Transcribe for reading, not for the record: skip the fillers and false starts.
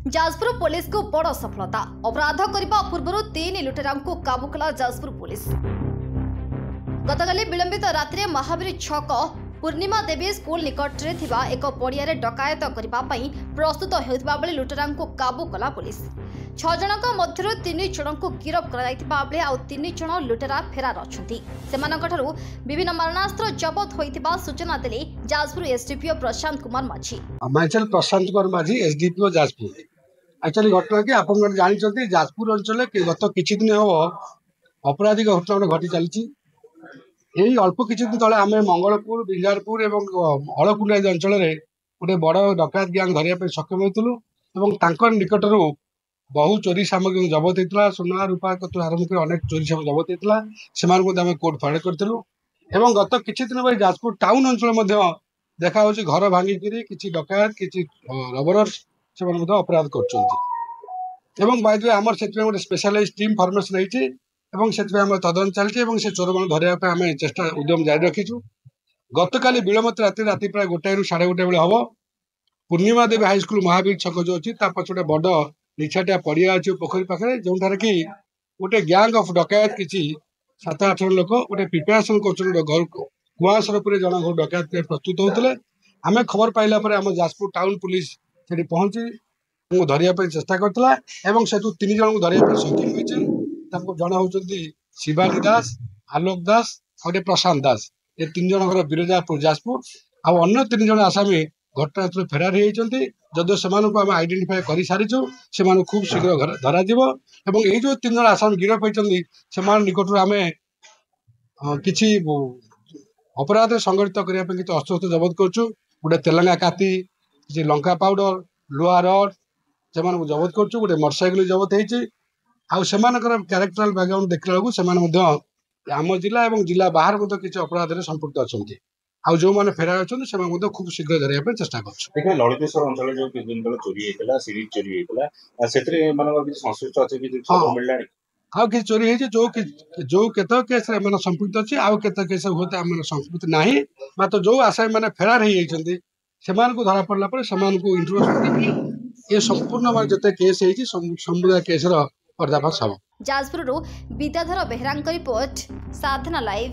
Jajpur police को बड़ सफलता। अपराध करने पूर्व 3 लुटेरा को काबू कला जाजपुर पुलिस। गतकाली विलंबित रात्रि महावीर छक पूर्णिमा देवी स्कूल निकट में थिबा एक पड़िया डकायत करने प्रस्तुत होता बेले लुटेरा को काबू कला पुलिस। 6 जनक मध्य 3 जन को गिरफ्त कर आउ 3 जन लुटेरा फेरार अच्छा। विभिन्न मारणास्त्र जबत होता सूचना देले जाजपुर एसडीपीओ प्रशांत कुमार माझी। प्रशांत कुमार माझी एसडीपीओ जाजपुर। एक्चुअली घटना कि आप जानते जाजपुर अंचल गत किछि दिन हम अपराधिक घटना घटी चली। यही अल्प किछि दिन तले आम मंगलपुर बिंजारपुर और अलकुंडा अंचल गोटे बड़ डकायत गैंग धरने सक्षम होता निकटर बहु चोरी सामग्री जबत होता। सोना रूपा आरंभ कर अनेक चोरी सामग्री जबत होता से कोर्ट फाइल करूँ। गत किछि दिन भाई जाजपुर टाउन अंचल देखा घर भांगिकी किसी डकायत किसी रबर से अपराध कर आम से गोटे स्पेशलाइज टीम फॉर्मेशन होती तदन चलती से चोर मान धरने आम चेष्टा उद्यम जारी रखीचु। गत काली विलंबित राति प्राय 1 ରୁ 1:30 बेले हम पूर्णिमा देवी हाईस्कल महावीर छक जो अच्छी पछे बड़ निछाटिया पड़िया अच्छी पोखरी पाखे जो कि गोटे गैंग ऑफ डकायत किसी 7-8 जन लोक गोटे प्रिपेरेसन कर कुआसर जन घर डकायत प्रस्तुत होते। आम खबर पाइला आम जाजपुर टाउन पुलिस से पहुंची धरने चेष्टा करता। से 3 जन को धरने सक्षम होती। जन होती शिवानी दास, आलोक दास और प्रशांत दास। ये 3 जन घर बिरजापुर जाजपुर आउ अन्य 3 जन आसामी घटना फेरार होती। जदि से आइडेंटिफाई कर सारीचु से खूब शीघ्र धर ये जो 3 जन आसामी गिरफ होती से निकट आम कि अपराध संगठित करने कि अस्त्र जबत करुँ। गोटे तेलंगा काती किसी लंका पाउडर लुहा रड से जबत करुँ। गोटे मोटरसाइकिल जबत होती क्यारेक्टराल बैकग्राउंड देखला आम जिला और जिला बाहर किसी अपराध संपुक्त अच्छा। आउ जो मैंने फेरार अच्छा से खूब शीघ्र धरने चेष्टा कर। ललितेश्वर अंचल जो किसी दिन तले चोरी होता सीरीज चोरी होता से संश्लिष्ट अच्छे कि आउ कि चोरी है जो केत केस संपुक्त अच्छी आउ केत केस हूँ आम संस्कृत ना मात्र जो आसामी मैंने फेरार होती से धरा पड़ा इंट्रोड्यूस ये संपूर्ण जिते केस समुदाय केस पर्दाफाश हम। जाजपुर विद्याधर बेहरा रिपोर्ट साधना लाइव।